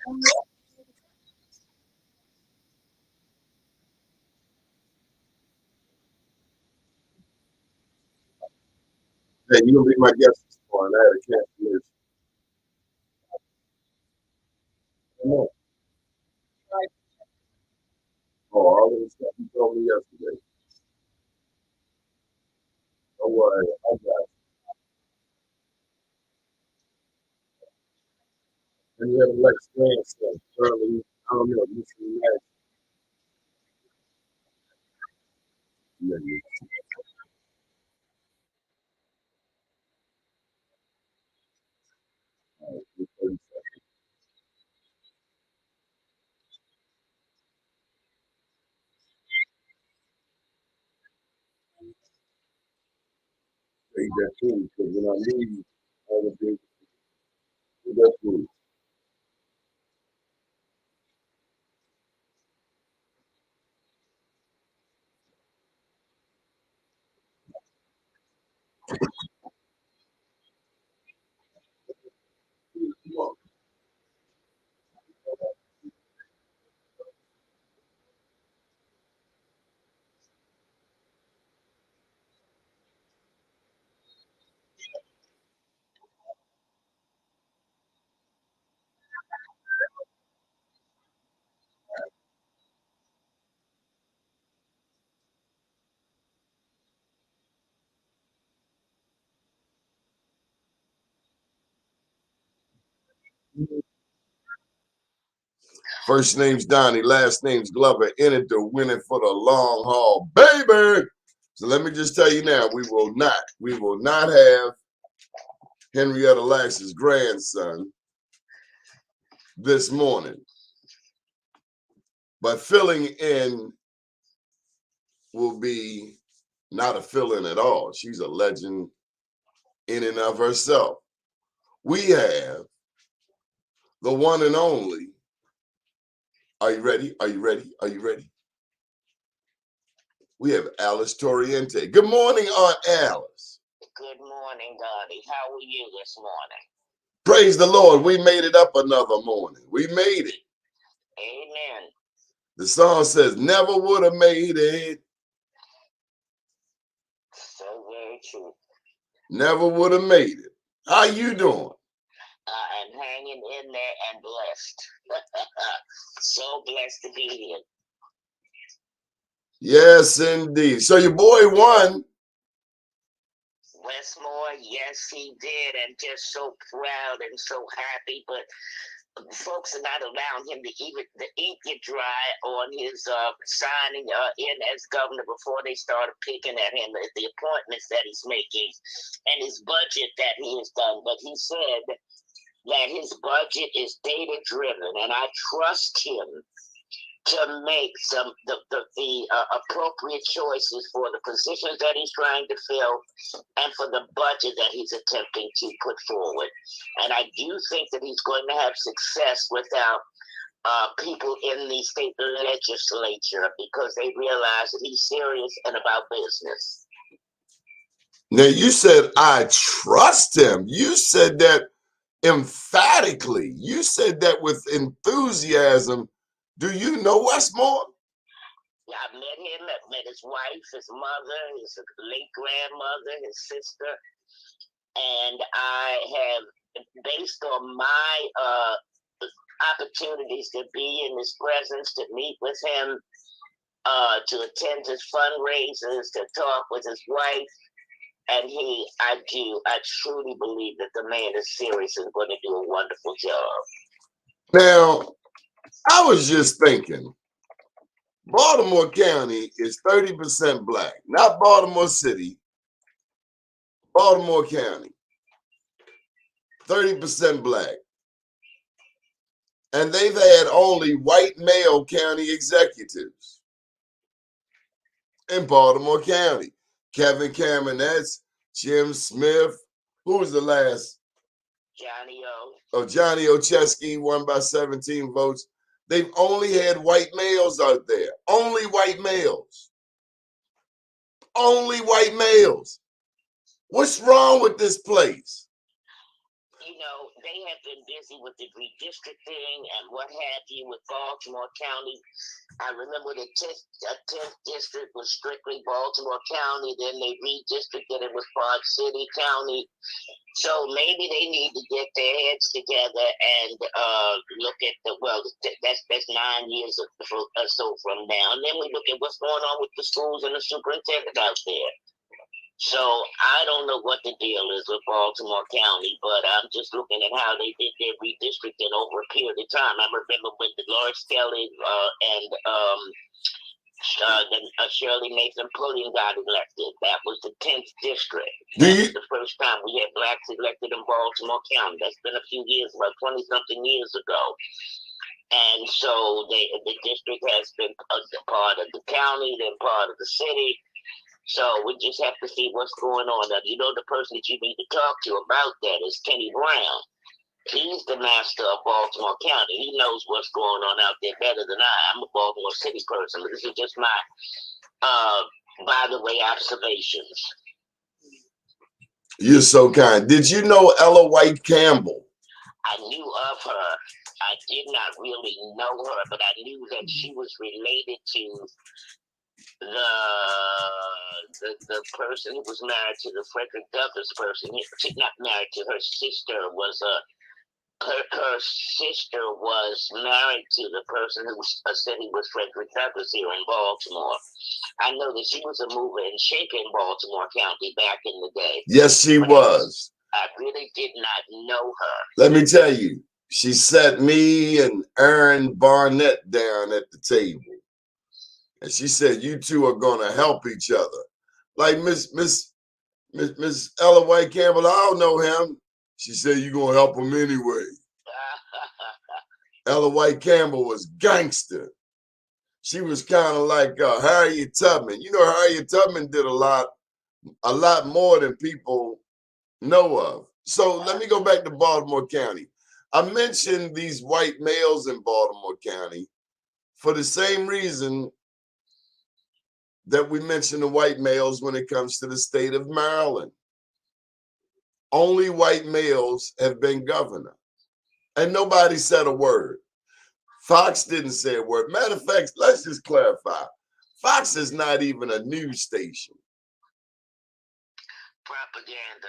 Hey, you'll be my guest this morning. I had a cancellation. Oh, all of the stuff you told me yesterday. Don't worry, I got it. And you had a Lex grandson early. I don't know, missing last year. Take that food, because when I leave, all the big, take that food. Come on. First name's Donnie, last name's Glover. In it to win it for the long haul, baby. So let me just tell you now, we will not have Henrietta Lax's grandson this morning. But filling in will be not a fill-in at all. She's a legend in and of herself. We have the one and only. Are you ready? Are you ready? Are you ready? We have Alice Toriente. Good morning, Aunt Alice. Good morning, Doni. How are you this morning? Praise the Lord. We made it up another morning. We made it. Amen. The song says, never would have made it. So very true. Never would have made it. How you doing? I'm hanging in there and blessed. So blessed to be here. Yes, indeed. So your boy won. Westmore, yes, he did, and just so proud and so happy. But folks are not allowing him to even the ink get dry on his signing in as governor before they started picking at him the appointments that he's making and his budget that he has done. But he said that his budget is data driven, and I trust him to make the appropriate choices for the positions that he's trying to fill and for the budget that he's attempting to put forward. And I do think that he's going to have success without people in the state legislature because they realize that he's serious and about business. Now, you said, I trust him. You said that emphatically. You said that with enthusiasm. Do you know Westmore? Yeah, I met him, I met his wife, his mother, his late grandmother, his sister, and I have, based on my opportunities to be in his presence, to meet with him, to attend his fundraisers, to talk with his wife, and I truly believe that the man is serious and going to do a wonderful job. Now, I was just thinking, Baltimore County is 30% black, not Baltimore City, Baltimore County, 30% black. And they've had only white male county executives in Baltimore County. Kevin Cameron, that's Jim Smith. Who was the last? Johnny O. Oh, Johnny Ocheski won by 17 votes. They've only had white males out there. Only white males. Only white males. What's wrong with this place? You know, they have been busy with the redistricting and what have you with Baltimore County. I remember the 10th district was strictly Baltimore County. Then they redistricted it with Park City County. So maybe they need to get their heads together and look at that's 9 years or so from now, and then we look at what's going on with the schools and the superintendent out there. So I don't know what the deal is with Baltimore County, but I'm just looking at how they did their redistricting over a period of time. I remember when Dolores Kelly and then Shirley Mason Pulliam got elected. That was the 10th district. That was the first time we had blacks elected in Baltimore County. That's been a few years, about 20-something years ago. And so the district has been a part of the county, then part of the city. So we just have to see what's going on. Now, you know, the person that you need to talk to about that is Kenny Brown. He's the master of Baltimore County. He knows what's going on out there better than I. I'm a Baltimore City person, but this is just my, by the way, observations. You're so kind. Did you know Ella White Campbell? I knew of her. I did not really know her, but I knew that she was related to the person who was married to the Frederick Douglass person. She's not married to her sister. Her sister was married to the person who said he was Frederick Douglass here in Baltimore. I know that she was a mover and shaker in Baltimore County back in the day. Yes, she was. I really did not know her. Let me tell you, she sat me and Aaron Barnett down at the table. And she said, you two are going to help each other. Like Miss Ella White Campbell, I don't know him. She said, you're going to help him anyway. Ella White Campbell was gangster. She was kind of like Harriet Tubman. You know, Harriet Tubman did a lot more than people know of. So let me go back to Baltimore County. I mentioned these white males in Baltimore County for the same reason that we mention the white males when it comes to the state of Maryland. Only white males have been governor. And nobody said a word. Fox didn't say a word. Matter of fact, let's just clarify. Fox is not even a news station. Propaganda.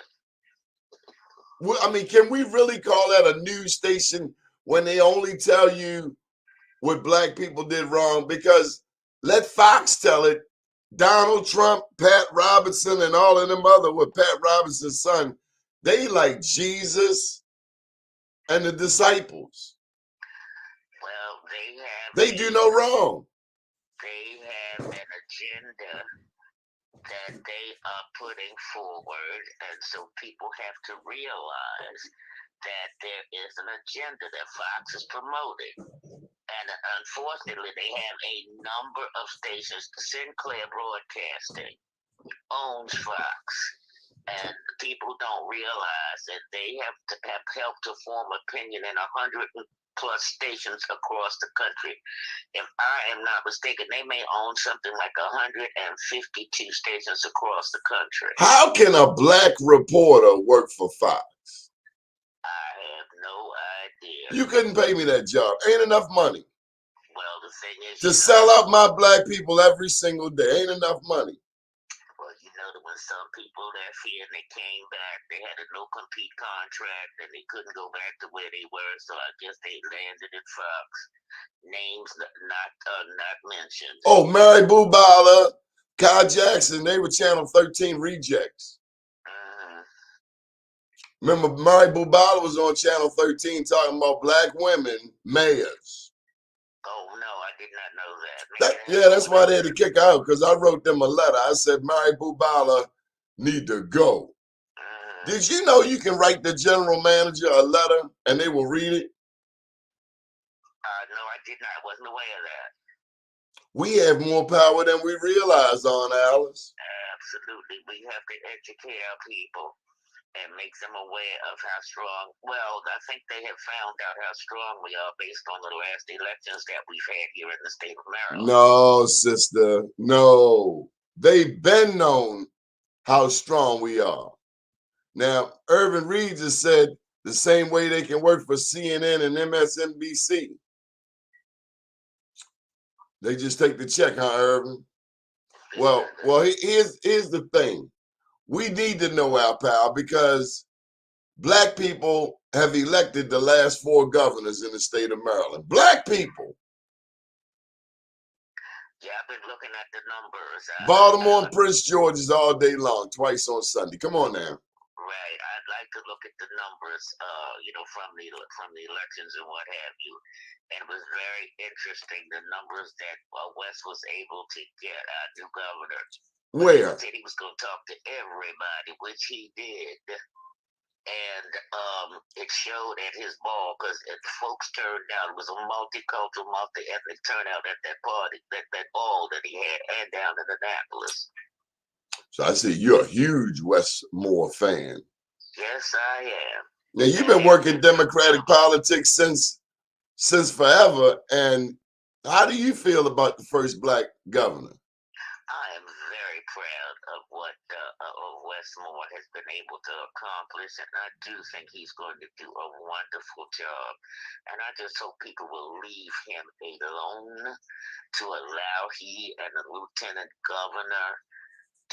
Well, I mean, can we really call that a news station when they only tell you what black people did wrong? Because let Fox tell it. Donald Trump, Pat Robertson, and all of them other with Pat Robertson's son, they like Jesus and the disciples. Well, they do no wrong. They have an agenda that they are putting forward, and so people have to realize that there is an agenda that Fox is promoting. And unfortunately, they have a number of stations. Sinclair Broadcasting owns Fox. And people don't realize that they have helped to form opinion in 100 plus stations across the country. If I am not mistaken, they may own something like 152 stations across the country. How can a black reporter work for Fox? I have no idea. You couldn't pay me that job. Ain't enough money. Well, the thing is, to sell out my black people every single day. Ain't enough money. Well, you know that when some people left here and they came back, they had a no-compete contract and they couldn't go back to where they were, so I guess they landed at Fox. Names not mentioned. Oh, Mary Bubala, Kai Jackson, they were Channel 13 rejects. Remember, Mary Bubala was on Channel 13 talking about black women mayors. Oh, no, I did not know that. Yeah, that's why they had to kick out, because I wrote them a letter. I said, Mary Bubala need to go. Did you know you can write the general manager a letter and they will read it? No, I did not. I wasn't aware of that. We have more power than we realize, Aunt Alice. Absolutely. We have to educate our people and make them aware of how strong. Well, I think they have found out how strong we are based on the last elections that we've had here in the state of Maryland. No, sister. No. They've been known how strong we are. Now, Irvin Reed just said the same way they can work for CNN and MSNBC. They just take the check, huh, Irvin? Well, here's the thing. We need to know our power because Black people have elected the last 4 governors in the state of Maryland. Black people. Yeah, I've been looking at the numbers. Baltimore and Prince George's all day long, twice on Sunday. Come on now. Right. I'd like to look at the numbers, from the elections and what have you. And it was very interesting the numbers that West was able to get new governor. Where? He said he was going to talk to everybody, which he did. And it showed at his ball because folks turned out. It was a multicultural, multi-ethnic turnout at that party, that ball that he had, and down in Annapolis. So I see you're a huge Westmore fan. Yes, I am. Now you've been working Democratic politics since forever. And how do you feel about the first Black governor? I am very proud of what Westmore has been able to accomplish, and I do think he's going to do a wonderful job. And I just hope people will leave him alone to allow he and the lieutenant governor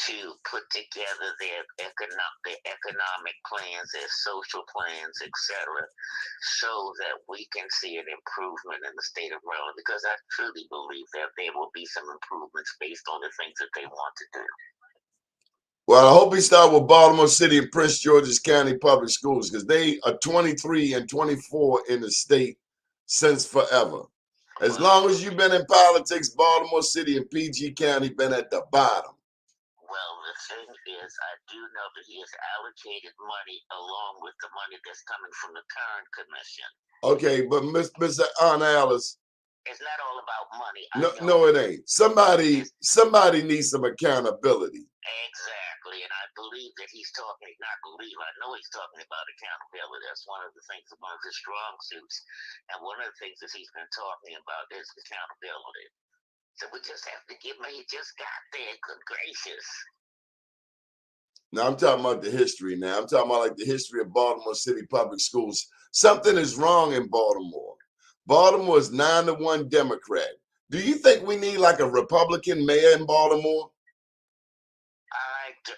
to put together their economic plans, their social plans, etc., so that we can see an improvement in the state of Maryland, because I truly believe that there will be some improvements based on the things that they want to do. Well, I hope we start with Baltimore City and Prince George's County Public Schools because they are 23 and 24 in the state since forever. As long as you've been in politics, Baltimore City and PG County been at the bottom. Well, the thing is, I do know that he has allocated money along with the money that's coming from the current commission. Okay, but Mr. Aunt Alice, it's not all about money. No, it ain't. Somebody needs some accountability. Exactly, and I believe that he's talking. Not believe. I know he's talking about accountability. That's one of the things, one of his strong suits, and one of the things that he's been talking about is accountability. So we just have to give him. He just got there. Good gracious. Now I'm talking about the history. Now I'm talking about like the history of Baltimore City Public Schools. Something is wrong in Baltimore. Baltimore is 9-1 Democrat. Do you think we need like a Republican mayor in Baltimore?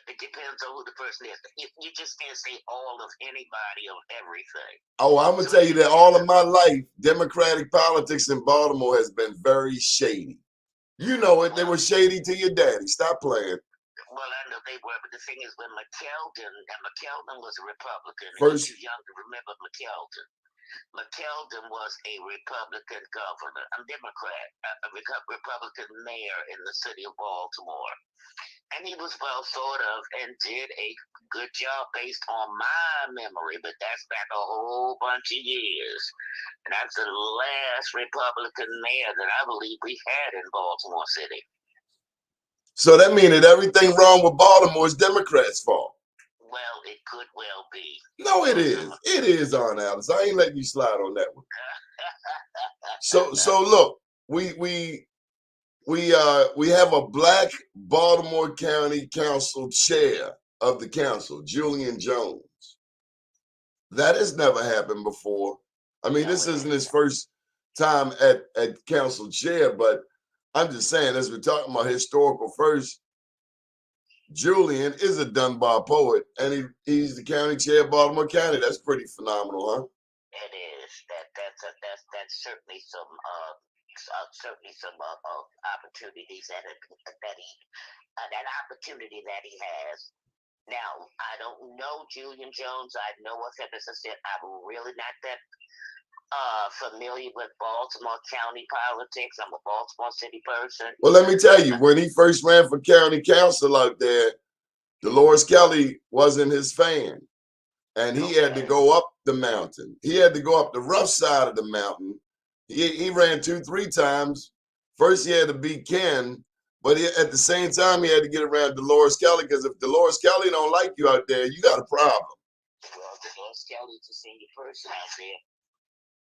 It depends on who the person is. You just can't say all of anybody of everything. Oh, I'm gonna tell you that all of my life, Democratic politics in Baltimore has been very shady. You know it. They were shady to your daddy. Stop playing. Well, I know they were, but the thing is, when McKeldin was a Republican. First, you're too young to remember McKeldin. McKeldin was a Republican governor, a Democrat, a Republican mayor in the city of Baltimore. And he was well thought of and did a good job based on my memory, but that's back a whole bunch of years. And that's the last Republican mayor that I believe we've had in Baltimore City. So that means that everything wrong with Baltimore is Democrats' fault. Well, it could well be. No, it is. It is, Aunt Alice. I ain't letting you slide on that one. So look, we have a Black Baltimore County Council chair of the council, Julian Jones. That has never happened before. I mean, this isn't his first time at council chair, but I'm just saying, as we're talking about historical first, Julian is a Dunbar poet, and he's the county chair of Baltimore County. That's pretty phenomenal, huh? It is. That's certainly some opportunities that opportunity that he has. Now, I don't know Julian Jones. I know of him, as I said. I'm really not that familiar with Baltimore County politics. I'm a Baltimore City person. Well, let me tell you, when he first ran for county council out there, Dolores Kelly wasn't his fan. And he had to go up the mountain. He had to go up the rough side of the mountain. He ran 2-3 times. First, he had to beat Ken, but at the same time, he had to get around Dolores Kelly, because if Dolores Kelly don't like you out there, you got a problem. Well, Dolores Kelly is a senior person out there.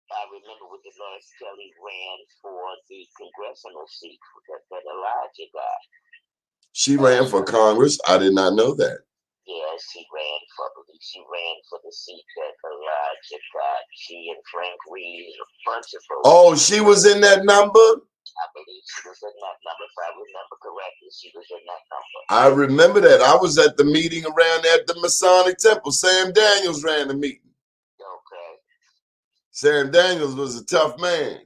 I remember when Dolores Kelly ran for the congressional seat that Elijah got. She ran for Congress. I did not know that. Yes, she ran for the seat that Elijah got. She and Frank Reed, a bunch of folks. Oh, she was in that number? I believe she was in that number. If I remember correctly, she was in that number. I remember that. I was at the meeting around at the Masonic Temple. Sam Daniels ran the meeting. Okay. Sam Daniels was a tough man.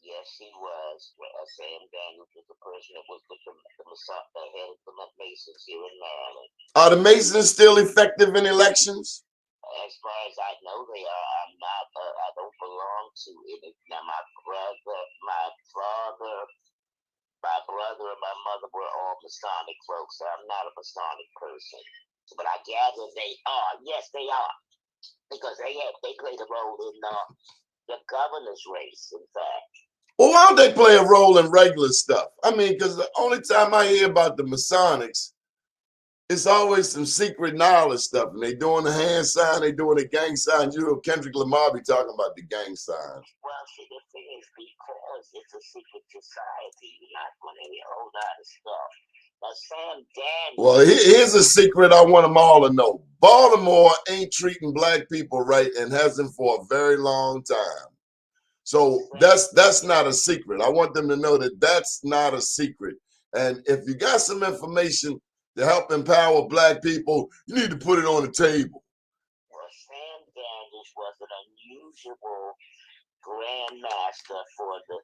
Yes, he was. Sam Daniels was the person that was with the head of the Masons here in Maryland. Are the Masons still effective in elections? As far as I know, they are. I'm not. I don't belong to it. Now, my brother, and my mother were all Masonic folks. So I'm not a Masonic person, but I gather they are. Yes, they are, because they played a role in the governor's race. In fact. Well, why don't they play a role in regular stuff? I mean, because the only time I hear about the Masonics, it's always some secret knowledge stuff. And they doing the hand sign, they doing the gang sign. You know, Kendrick Lamar be talking about the gang signs. Well, see, the thing is, because it's a secret society, you're not going to hear a whole lot of stuff. Now, Sam Daniels. Well, here's a secret I want them all to know. Baltimore ain't treating black people right and hasn't for a very long time. So that's not a secret. I want them to know that that's not a secret. And if you got some information to help empower black people, you need to put it on the table. Well, Sam Daniels was an unusual Grand Master for the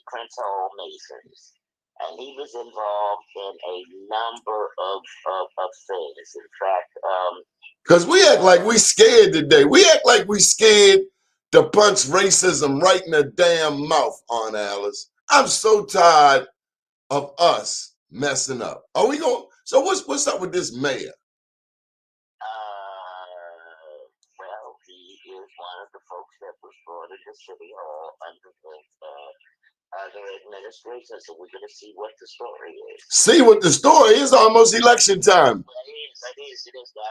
Prince Hall Masons, and he was involved in a number of things. In fact, because we act like we scared today. We act like we scared to punch racism right in the damn mouth, Aunt Alice. I'm so tired of us messing up. Are we going? So what's up with this mayor? Well, he is one of the folks that was brought into City Hall under the administration, so we're going to see what the story is. See what the story is? Almost election time. Well, it is. I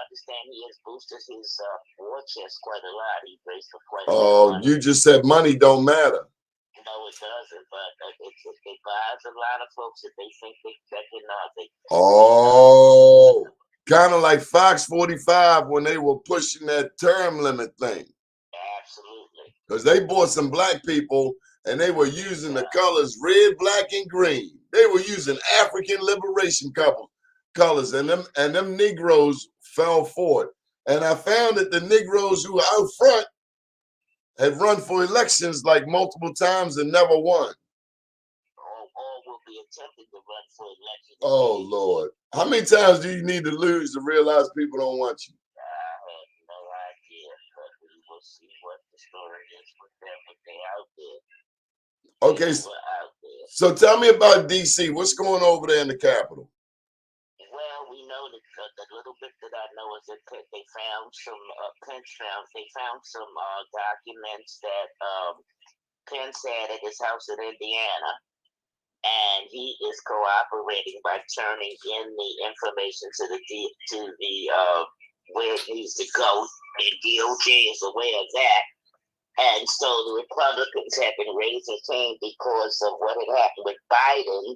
understand he has boosted his war chest quite a lot. He raised quite a lot of money. You just said money don't matter. No, it doesn't, but it buys a lot of folks that they think they can. Oh, kind of like Fox 45 when they were pushing that term limit thing. Absolutely. Because they bought some black people and they were using the colors red, black, and green. They were using African liberation colors, and them Negroes fell for it. And I found that the Negroes who were out front had run for elections like multiple times and never won. Or will be attempting to run for elections. Oh, Lord. How many times do you need to lose to realize people don't want you? I have no idea, but we will see what the story is with them if they're out there. Okay, so tell me about D.C. What's going on over there in the Capitol? Well, we know that the little bit that I know is that they found some documents that Pence had at his house in Indiana, and he is cooperating by turning in the information to the where it needs to go, and DOJ is aware of that. And so the Republicans have been raising cane because of what had happened with Biden.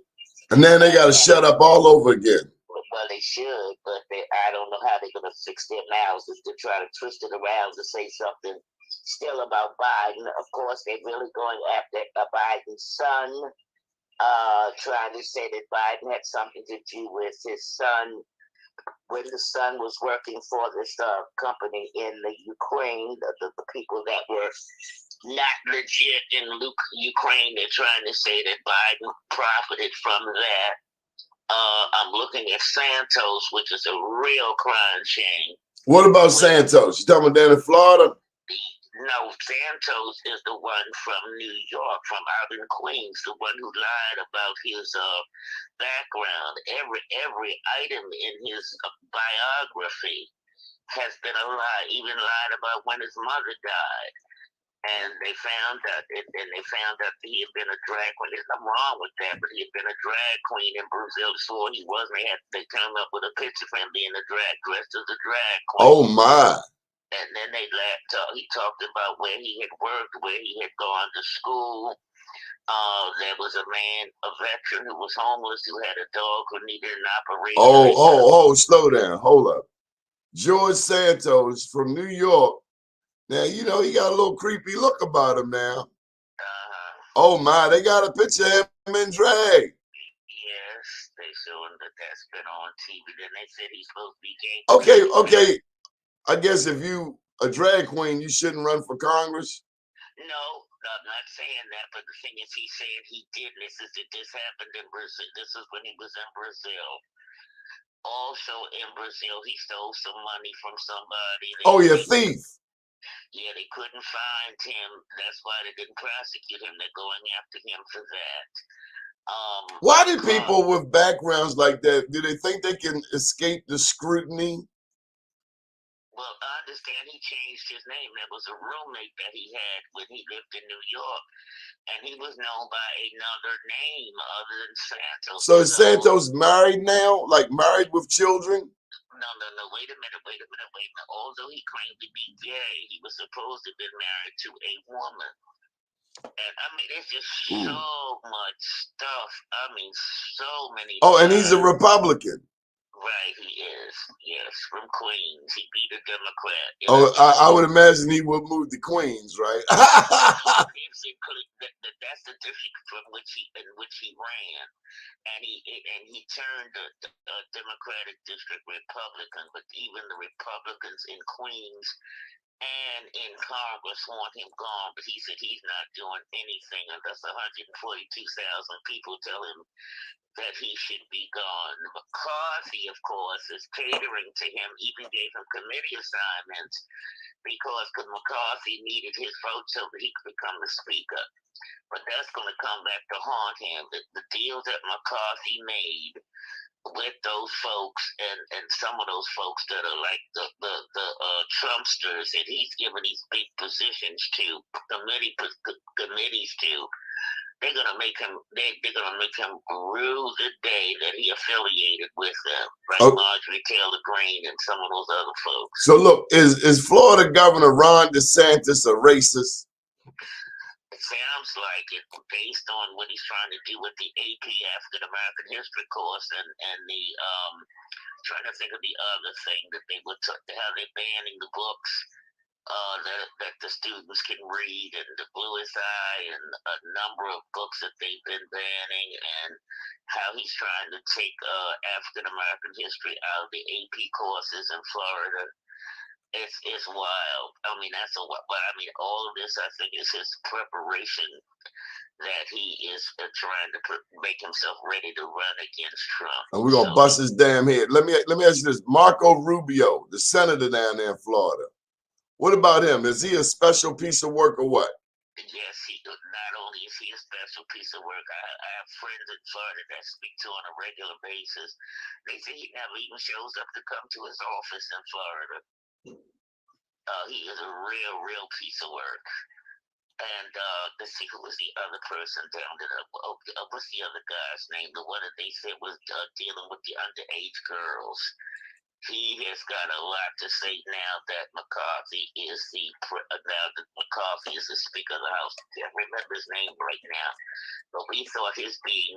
And then they got to shut up all over again. Well, they should, but I don't know how they're going to fix their mouths to try to twist it around to say something still about Biden. Of course, they're really going after Biden's son, trying to say that Biden had something to do with his son when the son was working for this company in the Ukraine, the people that were not legit in Ukraine. They're trying to say that Biden profited from that. I'm looking at Santos, which is a real crime chain. What about Santos? You talking about down in Florida? No, Santos is the one from New York, from out in Queens, the one who lied about his background. Every item in his biography has been a lie, even lied about when his mother died. And they found out that he had been a drag queen. There's nothing wrong with that, but he had been a drag queen in Brazil. So he wasn't. They came up with a picture of him being dressed as a drag queen. Oh my! And then he talked about where he had worked, where he had gone to school. There was a man, a veteran who was homeless, who had a dog who needed an operation. Oh, slow down. Hold up. George Santos from New York. Now, you know, he got a little creepy look about him now. Oh my, they got a picture of him in drag. Yes, they showing that's been on TV. Then they said he's supposed to be gay. Okay. I guess if you a drag queen, you shouldn't run for Congress. No, I'm not saying that, but the thing is, he said he did. This happened in Brazil. This is when he was in Brazil. Also in Brazil, he stole some money from somebody. Thief. Yeah, they couldn't find him. That's why they didn't prosecute him. They're going after him for that. Why do people with backgrounds like that, do they think they can escape the scrutiny? Well, I understand he changed his name. That was a roommate that he had when he lived in New York, and he was known by another name other than Santos. So is Santos married now? Like married with children? No. Wait a minute. Although he claimed to be gay, he was supposed to have been married to a woman. And I mean, it's just so much stuff. I mean, so many. And he's a Republican. Right, he is. Yes, from Queens. He beat a Democrat. I would imagine he would move to Queens, right? That's the district from which he ran, and he turned the Democratic district Republican. But even the Republicans in Queens and in Congress want him gone. But he said he's not doing anything unless 142,000 people tell him that he should be gone. McCarthy, of course, is catering to him, even gave him committee assignments because McCarthy needed his vote so that he could become the speaker. But that's going to come back to haunt him. The deal that McCarthy made with those folks and some of those folks that are like the Trumpsters that he's given these big positions to, committees to, they're gonna make him. They're gonna make him rue the day that he affiliated with them, like Marjorie Taylor Greene and some of those other folks. So look, is Florida Governor Ron DeSantis a racist? It sounds like it, based on what he's trying to do with the AP African American History course and the trying to think of the other thing that they would how they're banning the books. That the students can read, and the Bluest Eye, and a number of books that they've been banning, and how he's trying to take African American history out of the AP courses in Florida. It's wild. I mean, all of this, I think, is his preparation that he is trying to make himself ready to run against Trump. And we're gonna bust his damn head. Let me ask you this: Marco Rubio, the senator down there in Florida. What about him? Is he a special piece of work or what? Yes, not only is he a special piece of work, I have friends in Florida that speak to on a regular basis. They say he never even shows up to come to his office in Florida. He is a real piece of work. And let's see, who was the other person down there? What's the other guy's name? The one that they said was dealing with the underage girls. He has got a lot to say now that McCarthy is the Speaker of the House. I can't remember his name right now, but we thought his being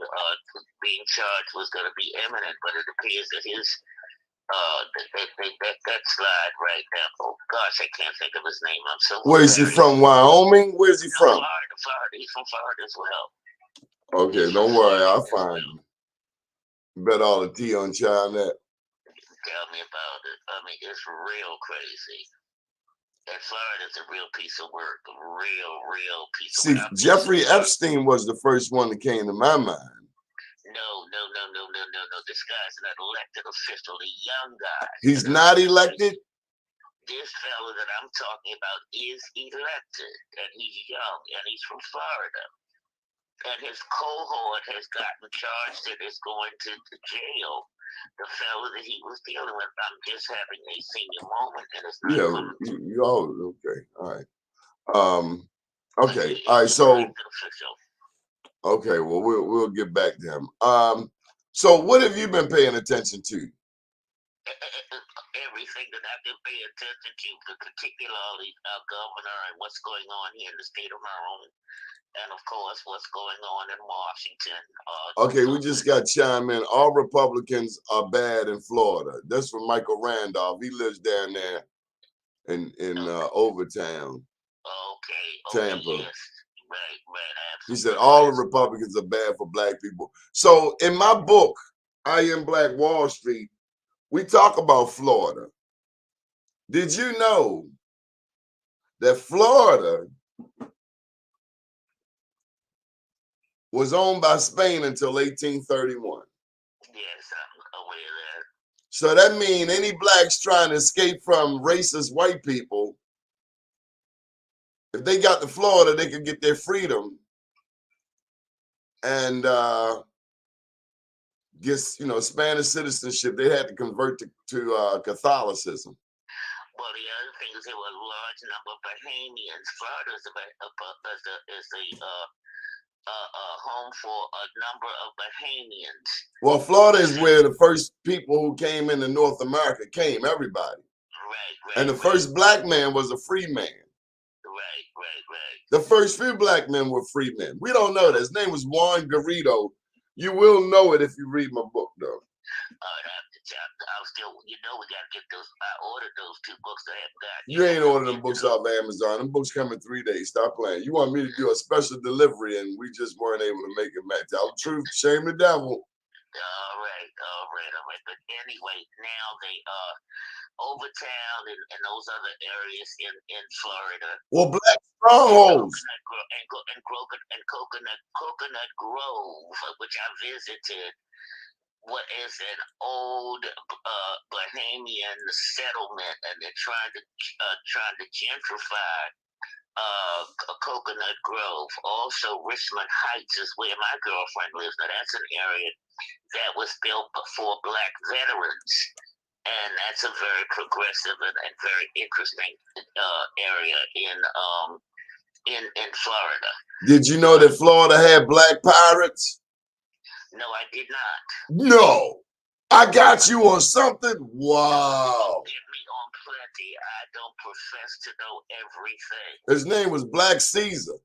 charged was going to be imminent, but it appears that his that slide right now. Oh gosh, I can't think of his name. I'm so. Where is he from? Wyoming? Where's he from? Florida. He's from Florida as well. Okay, don't worry, I'll find him. Bet all the tea on China. Tell me about it. I mean, it's real crazy. And Florida's a real piece of work. A real piece of work. See, Jeffrey Epstein was the first one that came to my mind. No. This guy's an elected official, a young guy. He's not elected? This fellow that I'm talking about is elected, and he's young, and he's from Florida. And his cohort has gotten charged and is going to jail. The fellow that he was dealing with. I'm just having a senior moment, and it's not okay, all right. Okay, all right. So, okay, well, we'll get back to him. So, what have you been paying attention to? Everything that I've been paying attention to, particularly our governor and what's going on here in the state of Maryland. And of course, what's going on in Washington. Okay, we just got chime in. All Republicans are bad in Florida. That's from Michael Randolph. He lives down there in Overtown, Tampa. Yes. Right, He said absolutely. all the Republicans are bad for black people. So in my book, I Am Black Wall Street, we talk about Florida. Did you know that Florida was owned by Spain until 1831? Yes, I'm aware of that. So that means any blacks trying to escape from racist white people, if they got to Florida, they could get their freedom and get, Spanish citizenship. They had to convert to Catholicism. Well, the other thing is there were a large number of Bahamians. Florida is a home for a number of Bahamians. Well, Florida is where the first people who came into North America came, everybody. Right. And the first black man was a free man. Right. The first few black men were free men. We don't know that. His name was Juan Garrido. You will know it if you read my book, though. I'm still, we got to get those. I ordered those 2 books I have got. You ain't ordering them books off Amazon. Them books come in 3 days. Stop playing. You want me to do a special delivery, and we just weren't able to make it match. Tell the truth, shame the devil. All right. But anyway, now they Overtown and those other areas in Florida. Well, black strongholds. Coconut Grove, which I visited. What is an old Bahamian settlement, and they're trying to gentrify Coconut Grove. Also, Richmond Heights is where my girlfriend lives. Now, that's an area that was built for black veterans, and that's a very progressive and very interesting area in Florida. Did you know that Florida had black pirates? No, I did not. No. I got you on something? Wow. Get me on plenty. I don't profess to know everything. His name was Black Caesar.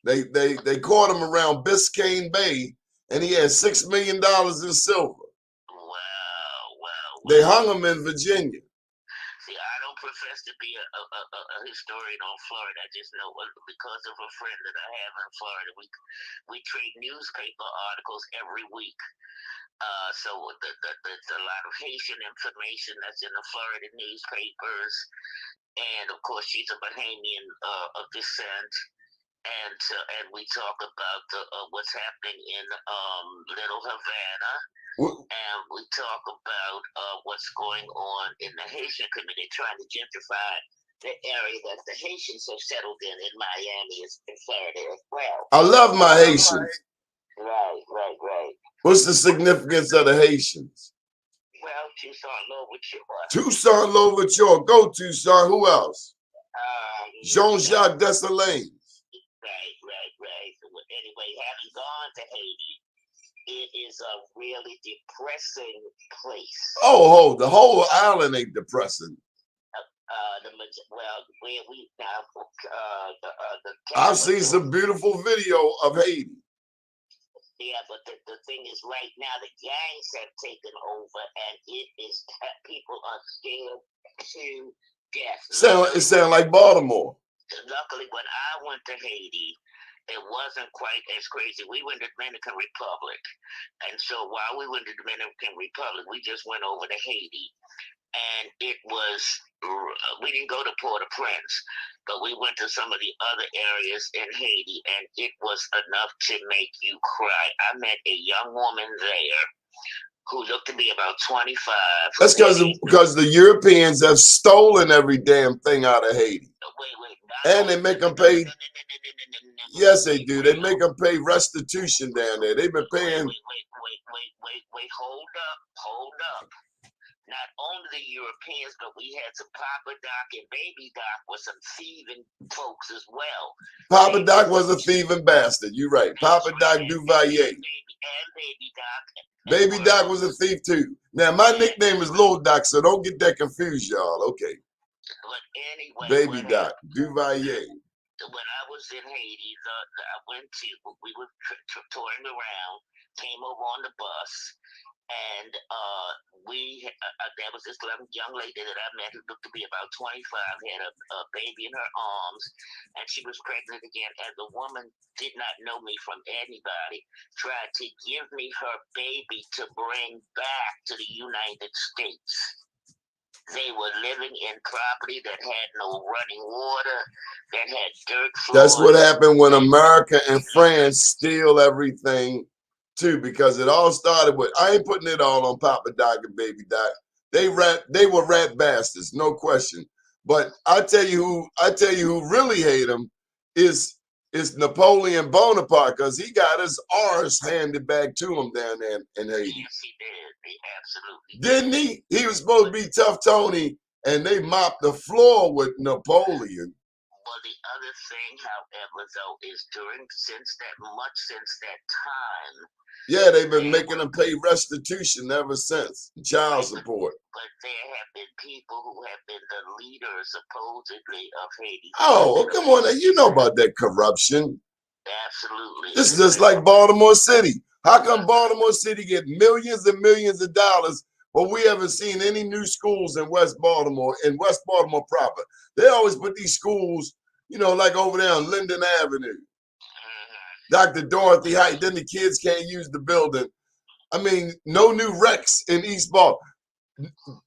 Okay. They caught him around Biscayne Bay, and he had $6 million in silver. Wow. They hung him in Virginia. See, I don't profess to be a historian on Florida. I just know because of a friend that I have in Florida, we trade newspaper articles every week. So there's a lot of Haitian information that's in the Florida newspapers, and of course she's a Bahamian of descent, and we talk about what's happening in Little Havana. And we talk about what's going on in the Haitian community, trying to gentrify the area that the Haitians have settled in Miami, in Florida as well. I love my Haitians. Right. What's the significance of the Haitians? Well, Toussaint Louverture. Toussaint Louverture. Go Toussaint. Who else? Jean-Jacques Dessalines. Right. Anyway, having gone to Haiti, it is a really depressing place. Oh, the whole island ain't depressing. Where we now, I've seen some beautiful video of Haiti. Yeah, but the thing is, right now the gangs have taken over, and people are scared to death. It sounds like Baltimore. Luckily, when I went to Haiti, it wasn't quite as crazy. We went to Dominican Republic, and so while we went to Dominican Republic, we just went over to Haiti, and it was, we didn't go to Port-au-Prince, but we went to some of the other areas in Haiti, and it was enough to make you cry. I met a young woman there who looked to be about 25. That's because the Europeans have stolen every damn thing out of Haiti. And they make them pay. Yes, they do. They make them pay restitution down there. They've been paying. Wait, hold up. Not only the Europeans, but we had some Papa Doc and Baby Doc with some thieving folks as well. Papa Doc was a thieving bastard. You're right. Papa Doc Duvalier. And Baby Doc. Baby Doc was a thief too. Now my nickname is Lil Doc, so don't get that confused, y'all. Okay. But anyway, Baby Doc Duvalier. When I was was in Haiti. I went to. We were touring around. Came over on the bus, and there was this young lady that I met who looked to be about 25, had a baby in her arms, and she was pregnant again. And the woman did not know me from anybody. Tried to give me her baby to bring back to the United States. They were living in property that had no running water, that had dirt floors. That's what happened when America and France steal everything, too, because it all started with, I ain't putting it all on Papa Doc and Baby Doc. They were rat bastards, no question. But I tell you who really hate them is Napoleon Bonaparte, because he got his arse handed back to him down there in Haiti. Yes, he did. He absolutely didn't he? He was supposed to be Tough Tony, and they mopped the floor with Napoleon. Well, the other thing, however, though, is since that time. Yeah, they've been making them pay restitution ever since, child support. But there have been people who have been the leaders, supposedly, of Haiti. Oh, come on, you know about that corruption. Absolutely. This is just like Baltimore City. How come Baltimore City get millions and millions of dollars, but we haven't seen any new schools in West Baltimore proper? They always put these schools, like over there on Linden Avenue, Dr. Dorothy Height. Then the kids can't use the building. I mean, no new recs in East Baltimore.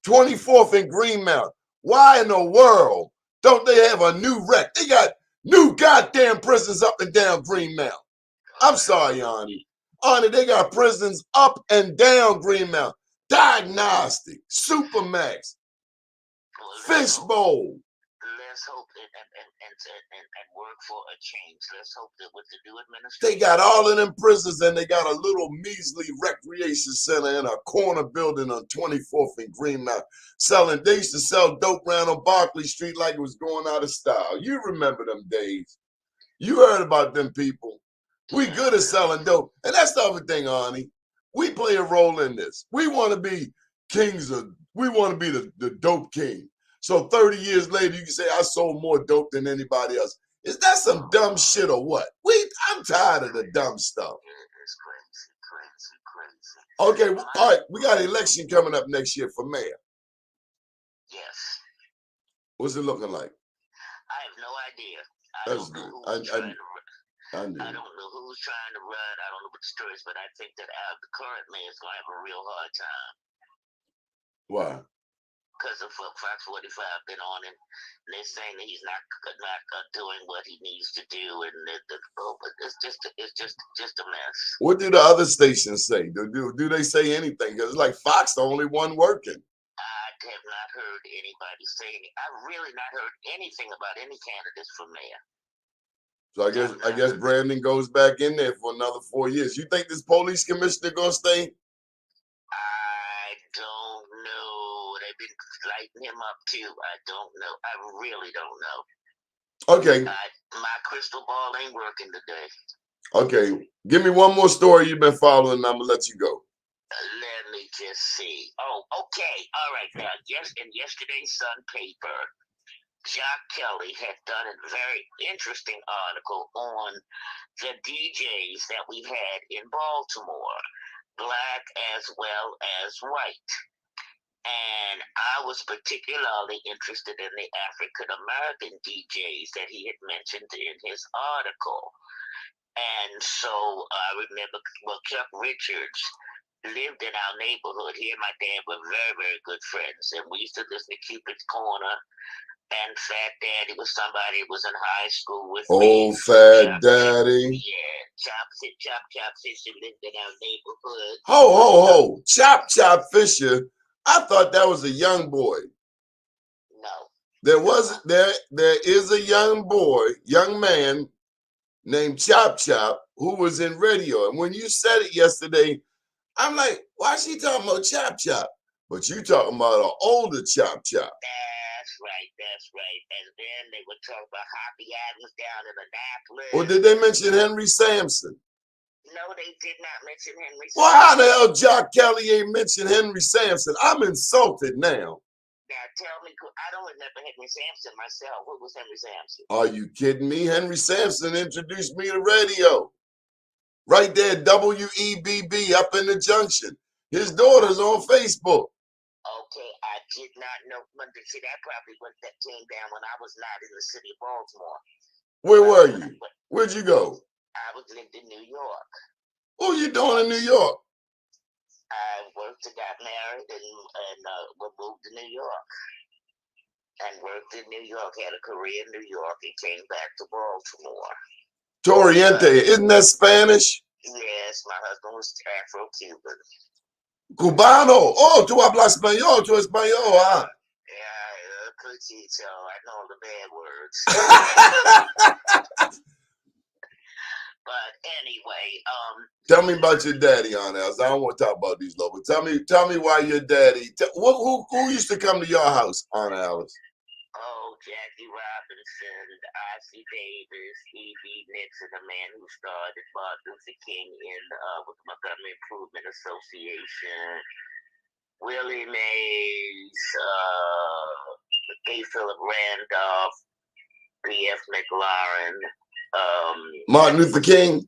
24th and Greenmount. Why in the world don't they have a new rec? They got new goddamn prisons up and down Greenmount. I'm sorry, Ani. Ani, they got prisons up and down Greenmount. Diagnostic, Supermax, Fishbowl. Let's hope and work for a change. Let's hope that with the new administration, they got all of them prisons, and they got a little measly recreation center in a corner building on 24th and Greenmount. They used to sell dope around on Barclay Street like it was going out of style. You remember them days. You heard about them people. We good at selling dope. And that's the other thing, Arnie. We play a role in this. We want to be we want to be the dope king. So 30 years later, you can say I sold more dope than anybody else. Is that some dumb shit or what? I'm tired of the dumb stuff. It's crazy. Okay, all right. We got an election coming up next year for mayor. Yes. What's it looking like? I have no idea. That's good. I don't know who's trying to run. I don't know what the story is, but I think that the current mayor is going to have a real hard time. Why? Because of Fox 45 been on him, and they're saying that he's not doing what he needs to do, and it's just a mess. What do the other stations say? Do they say anything? Because it's like Fox the only one working. I have not heard anybody say anything. I've really not heard anything about any candidates for mayor. So I guess Brandon goes back in there for another 4 years. You think this police commissioner gonna stay? I don't know. They've been lighting him up too. I don't know. I really don't know. Okay. My crystal ball ain't working today. Okay. Give me one more story you've been following, and I'm gonna let you go. Let me just see. Oh, okay. All right. Now, in yesterday's Sun paper, Jock Kelly had done a very interesting article on the DJs that we've had in Baltimore, black as well as white. And I was particularly interested in the African-American DJs that he had mentioned in his article. And so I remember, Chuck Richards lived in our neighborhood. He and my dad were very, very good friends. And we used to listen to Cupid's Corner. And Fat Daddy was somebody who was in high school with me. Oh, Fat Daddy. Yeah, Chop Fisher lived in our neighborhood. Ho. Chop Fisher. I thought that was a young boy. No. There is a young man named Chop who was in radio. And when you said it yesterday, I'm like, why is she talking about Chop? But you talking about an older Chop. That's right. And then they would talk about Hoppy Adams down in Annapolis. Or did they mention Henry Sampson? No, they did not mention Henry Sampson. Well, how the hell Jock Kelly ain't mentioned Henry Sampson? I'm insulted now. Now tell me, I don't remember Henry Sampson myself. Who was Henry Sampson? Are you kidding me? Henry Sampson introduced me to radio. Right there, WEBB up in the junction. His daughter's on Facebook. Okay, I did not know. See, that probably that came down when I was not in the city of Baltimore. Where were you? Where'd you go? I was lived in New York. What are you doing in New York? I worked and got married and moved to New York. And worked in New York, had a career in New York, and came back to Baltimore. Toriente, isn't that Spanish? Yes, my husband was Afro-Cuban. Cubano. Oh, tú hablas español, tú español, ah. Yeah, Cuchito, I know the bad words. But anyway, tell me about your daddy, Aunt Alice. I don't want to talk about these locals. Tell me why your daddy. Who used to come to your house, Aunt Alice? Oh, Jackie Robinson, Ossie Davis, E.B. Nixon, the man who started Martin Luther King with the Montgomery Improvement Association, Willie Mays, A. Philip Randolph, B.F. McLaurin. Martin Luther King?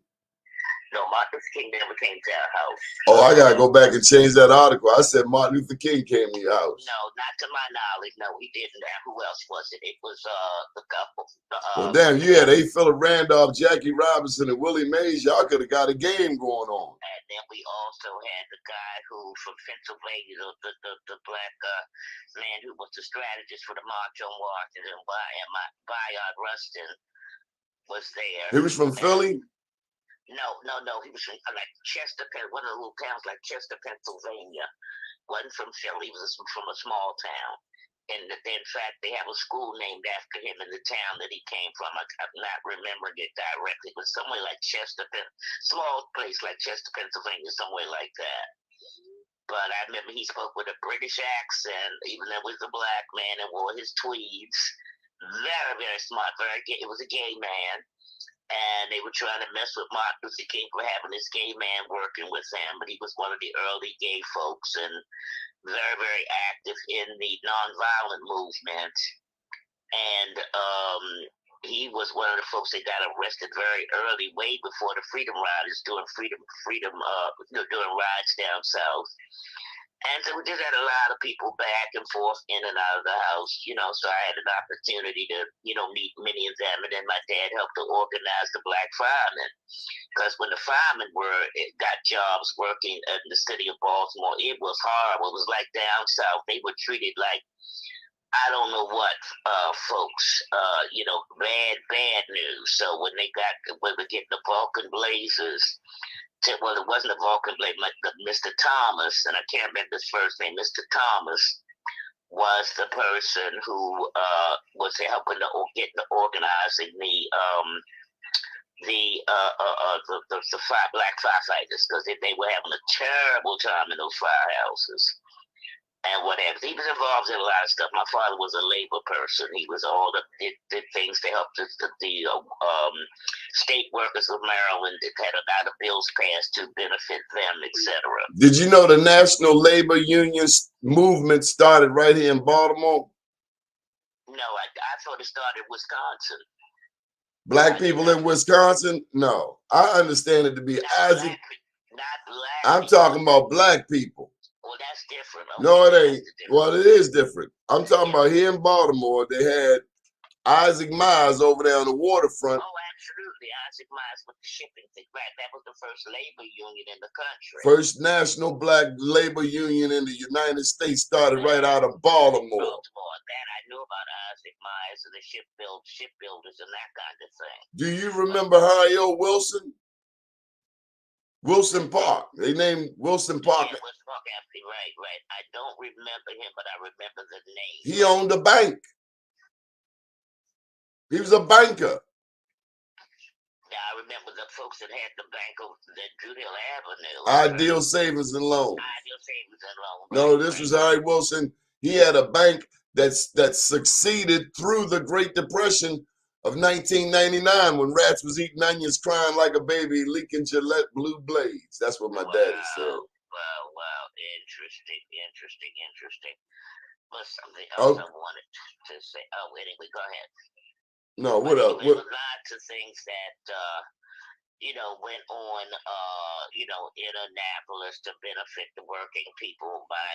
No, Martin Luther King never came to our house. Oh, I gotta go back and change that article. I said Martin Luther King came to your house. No, not to my knowledge. No, he didn't. Who else was it? It was the couple. Well, damn, you had A. Philip Randolph, Jackie Robinson, and Willie Mays. Y'all could have got a game going on. And then we also had the guy who from Pennsylvania, the black man who was the strategist for the March on Washington, Bayard Rustin, was there. He was from Philly? No. He was from like Chester, one of the little towns like Chester, Pennsylvania. Wasn't from Philly. He was from a small town. And in fact, they have a school named after him in the town that he came from. I'm not remembering it directly, but somewhere like Chester, small place like Chester, Pennsylvania, somewhere like that. But I remember he spoke with a British accent, even though he was a black man and wore his tweeds. Very, very smart. It was a gay man. And they were trying to mess with Martin Luther King for having this gay man working with him. But he was one of the early gay folks and very, very active in the nonviolent movement. And he was one of the folks that got arrested very early, way before the Freedom Riders doing doing rides down south. And so we just had a lot of people back and forth in and out of the house, so I had an opportunity to, meet many of them. And then my dad helped to organize the black firemen. Because when the firemen got jobs working in the city of Baltimore, it was horrible. It was like down south. They were treated like, I don't know what, folks, bad news. So when we were getting the Vulcan Blazers, well, it wasn't a Vulcan Blaze, but Mr. Thomas, and I can't remember his first name. Mr. Thomas was the person who was helping to organizing the black firefighters, because they were having a terrible time in those firehouses and whatever. He was involved in a lot of stuff. My father was a labor person. He was did things to help the state workers of Maryland that had a lot of bills passed to benefit them, etc. Did you know the National Labor Union movement started right here in Baltimore? No, I thought it started in Wisconsin. Black people in Wisconsin? No. I understand it to be Isaac. Not black. I'm talking about black people. Well, that's different. Okay, no, it ain't. Well, it is different. I'm talking about here in Baltimore, they had Isaac Myers over there on the waterfront. Oh, absolutely. Isaac Myers with the shipping thing. Right. That was the first labor union in the country. First national black labor union in the United States started right out of Baltimore. That I knew about Isaac Myers and the shipbuilders and that kind of thing. Do you remember Harry O. Wilson? Wilson Park. They named Wilson Park. Yeah, Wilson Park, right. I don't remember him, but I remember the name. He owned a bank. He was a banker. Yeah, I remember the folks that had the bank over the Judhill Avenue. Ideal Savings and Loans. Ideal Savings and Loans. No, this was Harry Wilson. He had a bank that succeeded through the Great Depression of 1999 when rats was eating onions, crying like a baby, leaking Gillette blue blades. That's what my daddy said. Wow. Interesting. was something else Oh I wanted to say. Oh, anyway, go ahead. no, But what up? anyway, What? lots of things that went on, in Annapolis to benefit the working people. My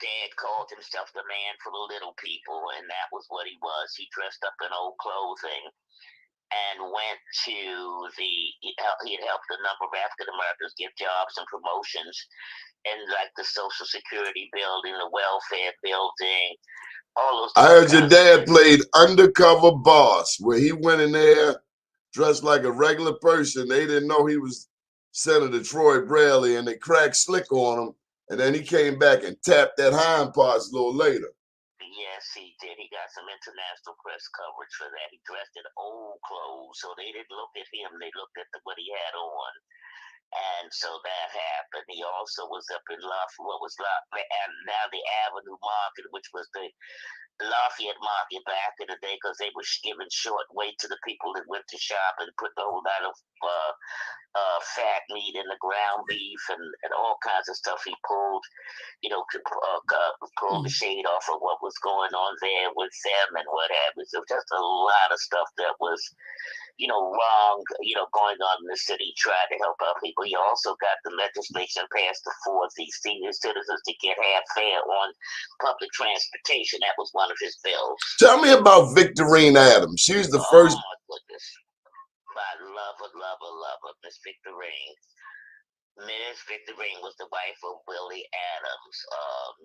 dad called himself the man for the little people, and that was what he was. He dressed up in old clothing and went to he had helped a number of African Americans get jobs and promotions in like the Social Security building, the welfare building, all those I different heard your kinds of dad things. played undercover boss, where he went in there dressed like a regular person. They didn't know he was Senator Troy Bradley, and they cracked slick on him. And then he came back and tapped that hind parts a little later. Yes, he did. He got some international press coverage for that. He dressed in old clothes, so they didn't look at him. They looked at what he had on. And so that happened. He also was up in and now the Avenue Market, which was the Lafayette Market back in the day, because they were giving short weight to the people that went to shop and put a whole lot of fat meat in the ground beef and all kinds of stuff. He pulled, to pull the shade off of what was going on there with them and what have you. So just a lot of stuff that was wrong, going on in the city, trying to help out people. He also got the legislation passed to force these senior citizens to get half fare on public transportation. That was one of his bills. Tell me about Victorine Adams. She's the first. Oh my goodness. My lover, Miss Victorine. Miss Victorine was the wife of Willie Adams.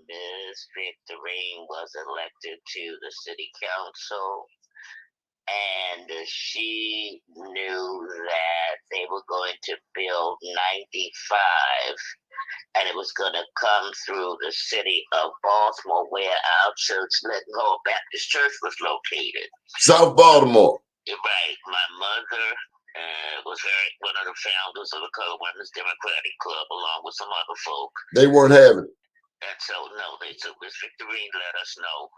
Miss Victorine was elected to the city council, and she knew that they were going to build 95, and it was going to come through the city of Baltimore, where our church, Little Hall Baptist Church, was located. South Baltimore. Right. My mother was one of the founders of the Colored Women's Democratic Club, along with some other folk. They weren't having it. And so, no, Miss Victorine let us know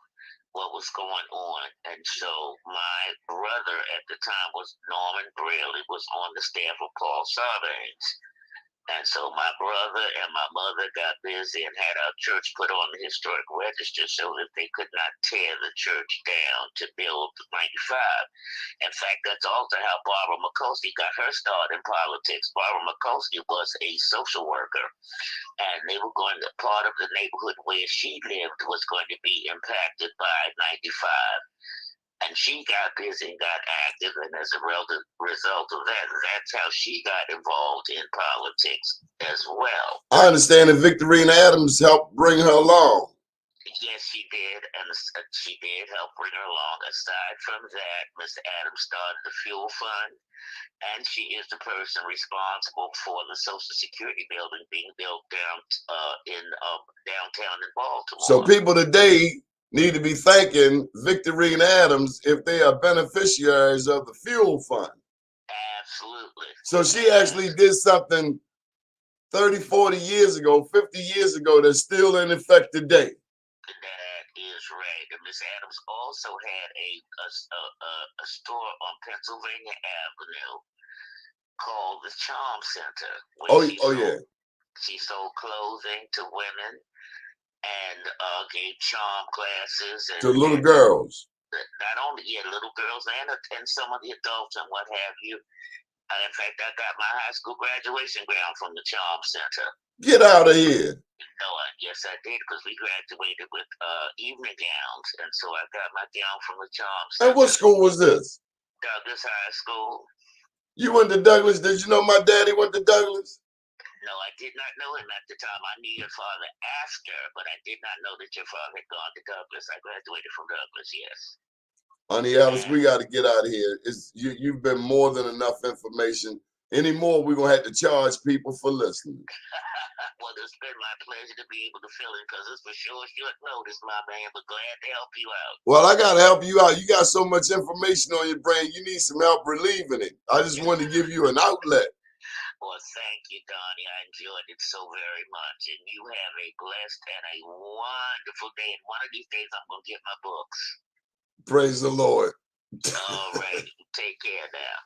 what was going on. And so my brother at the time was Norman Braley, was on the staff of Paul Sarbanes. And so my brother and my mother got busy and had our church put on the historic register so that they could not tear the church down to build 95. In fact, that's also how Barbara McCoskey got her start in politics. Barbara McCoskey was a social worker, and they were going to, part of the neighborhood where she lived was going to be impacted by 95. And she got busy and got active, and as a result of that, that's how she got involved in politics as well. I understand that Victorine Adams helped bring her along. Yes, she did, and she did help bring her along. Aside from that, Mr. Adams started the fuel fund, and she is the person responsible for the Social Security building being built in downtown in Baltimore. So people today need to be thanking Victorine Adams if they are beneficiaries of the fuel fund. Absolutely. So she actually did something 30, 40 years ago, 50 years ago that's still in effect today. That is right. And Miss Adams also had a store on Pennsylvania Avenue called the Charm Center. Yeah. She sold clothing to women and gave charm classes to little girls. Not only little girls and some of the adults and what have you. In fact, I got my high school graduation gown from the Charm Center. Get out of here. No, yes, I did, because we graduated with evening gowns, and so I got my gown from the Charm Center. And what school was this? Douglas High School. You went to Douglas? Did you know my daddy went to Douglas? No, I did not know him at the time. I knew your father after, but I did not know that your father had gone to Douglas. I graduated from Douglas, yes. Honey Alice, we got to get out of here. You've been more than enough information. Anymore, we're going to have to charge people for listening. Well, it's been my pleasure to be able to fill in, because it's for short notice, my man, but glad to help you out. Well, I got to help you out. You got so much information on your brain. You need some help relieving it. I just wanted to give you an outlet. Well, thank you, Donnie. I enjoyed it so very much. And you have a blessed and a wonderful day. And one of these days, I'm going to get my books. Praise the Lord. All right. Take care now.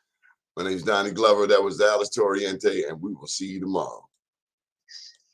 My name's Donnie Glover. That was Alice Toriente, and we will see you tomorrow.